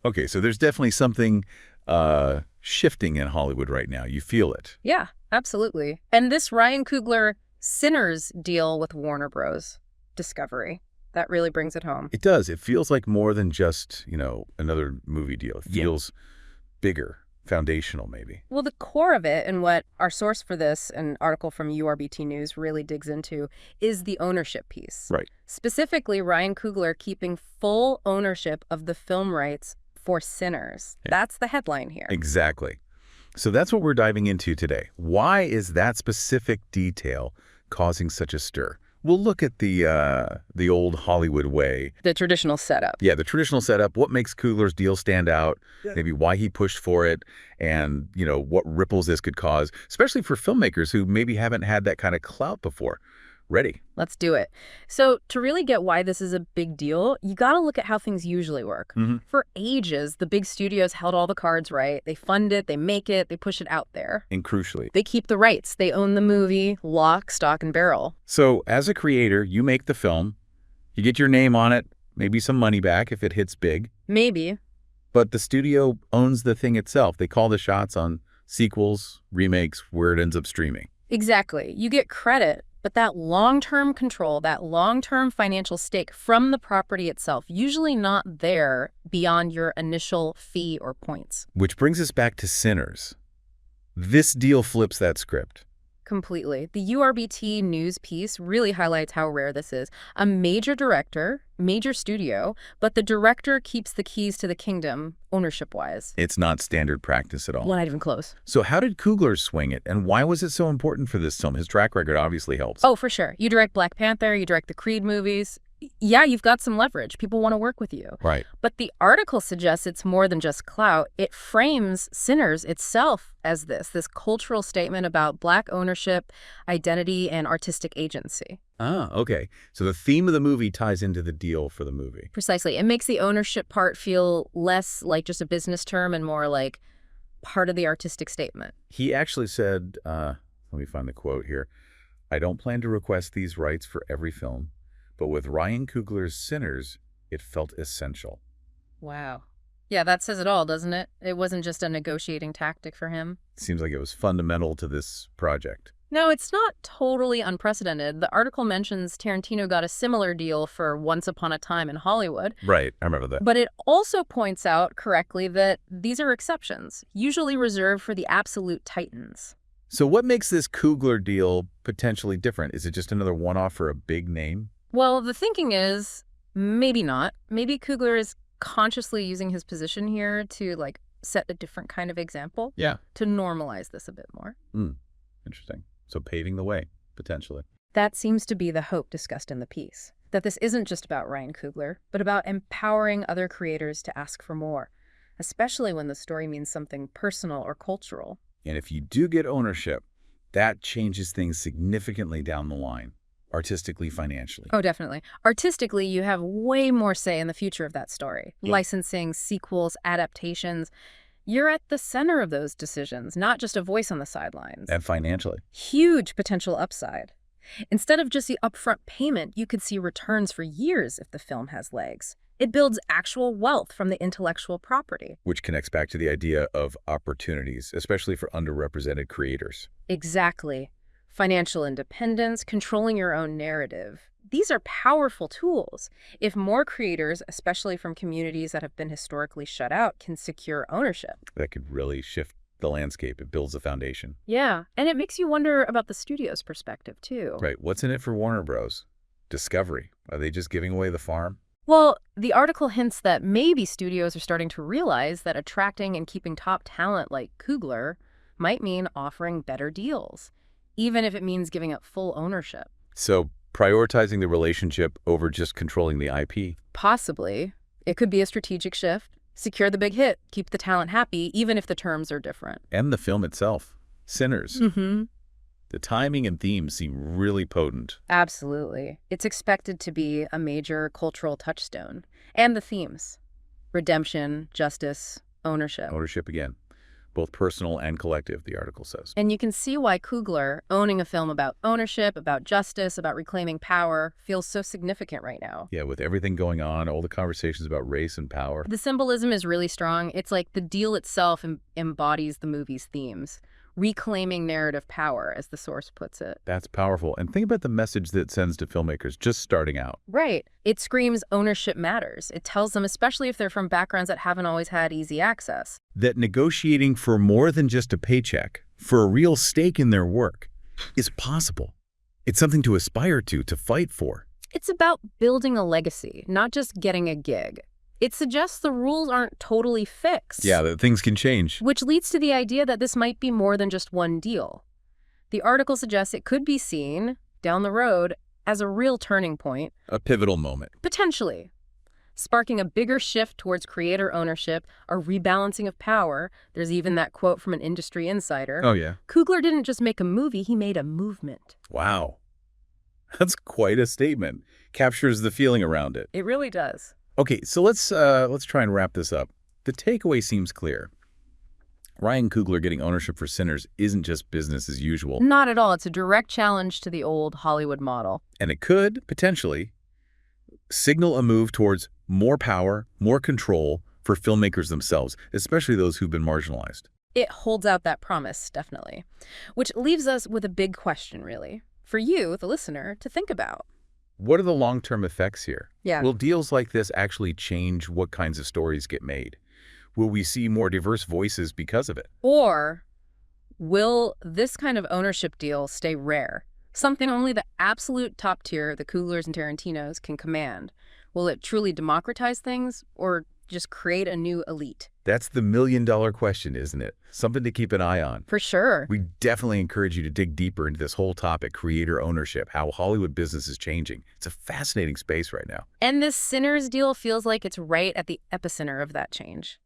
Okay, so there's definitely something shifting in Hollywood right now. You feel it. Yeah, absolutely. And this Ryan Coogler Sinners deal with Warner Bros. Discovery, that really brings it home. It does. It feels like more than just, another movie deal. It feels bigger, foundational maybe. Well, the core of it, and what our source for this, an article from URBT News, really digs into, is the ownership piece. Right. Specifically, Ryan Coogler keeping full ownership of the film rights for Sinners. Yeah. That's the headline here. Exactly. So that's what we're diving into today. Why is that specific detail causing such a stir? We'll look at the old Hollywood way. The traditional setup. Yeah, the traditional setup, what makes Coogler's deal stand out, maybe why he pushed for it, and, what ripples this could cause, especially for filmmakers who maybe haven't had that kind of clout before. Ready? Let's do it. So to really get why this is a big deal, you got to look at how things usually work. For ages, the big studios held all the cards, right? They fund it, they make it, they push it out there. And crucially, they keep the rights. They own the movie, lock, stock, and barrel. So as a creator, you make the film, you get your name on it, maybe some money back if it hits big. Maybe. But the studio owns the thing itself. They call the shots on sequels, remakes, where it ends up streaming. Exactly. You get credit. But that long-term control, that long-term financial stake from the property itself, usually not there beyond your initial fee or points. Which brings us back to Sinners. This deal flips that script. Completely. The URBT News piece really highlights how rare this is. A major director, major studio, but the director keeps the keys to the kingdom ownership-wise. It's not standard practice at all. Well, not even close. So how did Coogler swing it, and why was it so important for this film? His track record obviously helps. Oh, for sure. You direct Black Panther, you direct the Creed movies. Yeah, you've got some leverage. People want to work with you. Right. But the article suggests it's more than just clout. It frames Sinners itself as this cultural statement about Black ownership, identity, and artistic agency. Ah, okay. So the theme of the movie ties into the deal for the movie. Precisely. It makes the ownership part feel less like just a business term and more like part of the artistic statement. He actually said, let me find the quote here, "I don't plan to request these rights for every film, but with Ryan Coogler's Sinners, it felt essential." Wow. Yeah, that says it all, doesn't it? It wasn't just a negotiating tactic for him. Seems like it was fundamental to this project. No, it's not totally unprecedented. The article mentions Tarantino got a similar deal for Once Upon a Time in Hollywood. Right, I remember that. But it also points out correctly that these are exceptions, usually reserved for the absolute titans. So what makes this Coogler deal potentially different? Is it just another one-off for a big name? Well, the thinking is maybe not. Maybe Coogler is consciously using his position here to set a different kind of example. Yeah. To normalize this a bit more. Interesting. So paving the way, potentially. That seems to be the hope discussed in the piece, that this isn't just about Ryan Coogler, but about empowering other creators to ask for more, especially when the story means something personal or cultural. And if you do get ownership, that changes things significantly down the line, artistically, financially. Oh, definitely. Artistically, you have way more say in the future of that story. Yeah. Licensing, sequels, adaptations. You're at the center of those decisions, not just a voice on the sidelines. And financially. Huge potential upside. Instead of just the upfront payment, you could see returns for years if the film has legs. It builds actual wealth from the intellectual property. Which connects back to the idea of opportunities, especially for underrepresented creators. Exactly. Financial independence, controlling your own narrative. These are powerful tools. If more creators, especially from communities that have been historically shut out, can secure ownership. That could really shift the landscape. It builds a foundation. Yeah, and it makes you wonder about the studio's perspective, too. Right. What's in it for Warner Bros? Discovery. Are they just giving away the farm? Well, the article hints that maybe studios are starting to realize that attracting and keeping top talent like Coogler might mean offering better deals, even if it means giving up full ownership. So prioritizing the relationship over just controlling the IP. Possibly. It could be a strategic shift. Secure the big hit, keep the talent happy, even if the terms are different. And the film itself. Sinners. The timing and themes seem really potent. Absolutely. It's expected to be a major cultural touchstone. And the themes. Redemption, justice, ownership. Ownership again. both personal and collective, the article says. And you can see why Coogler, owning a film about ownership, about justice, about reclaiming power, feels so significant right now. Yeah, with everything going on, all the conversations about race and power. The symbolism is really strong. It's like the deal itself embodies the movie's themes. Reclaiming narrative power, as the source puts it. That's powerful. And think about the message that it sends to filmmakers just starting out. Right. It screams ownership matters. It tells them, especially if they're from backgrounds that haven't always had easy access, That negotiating for more than just a paycheck, for a real stake in their work, is possible. It's something to aspire to fight for. It's about building a legacy, not just getting a gig. It suggests the rules aren't totally fixed. Yeah, that things can change. Which leads to the idea that this might be more than just one deal. The article suggests it could be seen, down the road, as a real turning point. A pivotal moment. Potentially. Sparking a bigger shift towards creator ownership, a rebalancing of power. There's even that quote from an industry insider. Oh, yeah. Coogler didn't just make a movie, he made a movement. Wow. That's quite a statement. Captures the feeling around it. It really does. Okay, so let's try and wrap this up. The takeaway seems clear. Ryan Coogler getting ownership for Sinners isn't just business as usual. Not at all. It's a direct challenge to the old Hollywood model. And it could, potentially, signal a move towards more power, more control for filmmakers themselves, especially those who've been marginalized. It holds out that promise, definitely. Which leaves us with a big question, really, for you, the listener, to think about. What are the long-term effects here? Yeah. Will deals like this actually change what kinds of stories get made? Will we see more diverse voices because of it? Or will this kind of ownership deal stay rare? Something only the absolute top tier, the Cooglers and Tarantinos, can command. Will it truly democratize things or just create a new elite? That's the million-dollar question, isn't it? Something to keep an eye on. For sure. We definitely encourage you to dig deeper into this whole topic, creator ownership, how Hollywood business is changing. It's a fascinating space right now. And this Sinners deal feels like it's right at the epicenter of that change.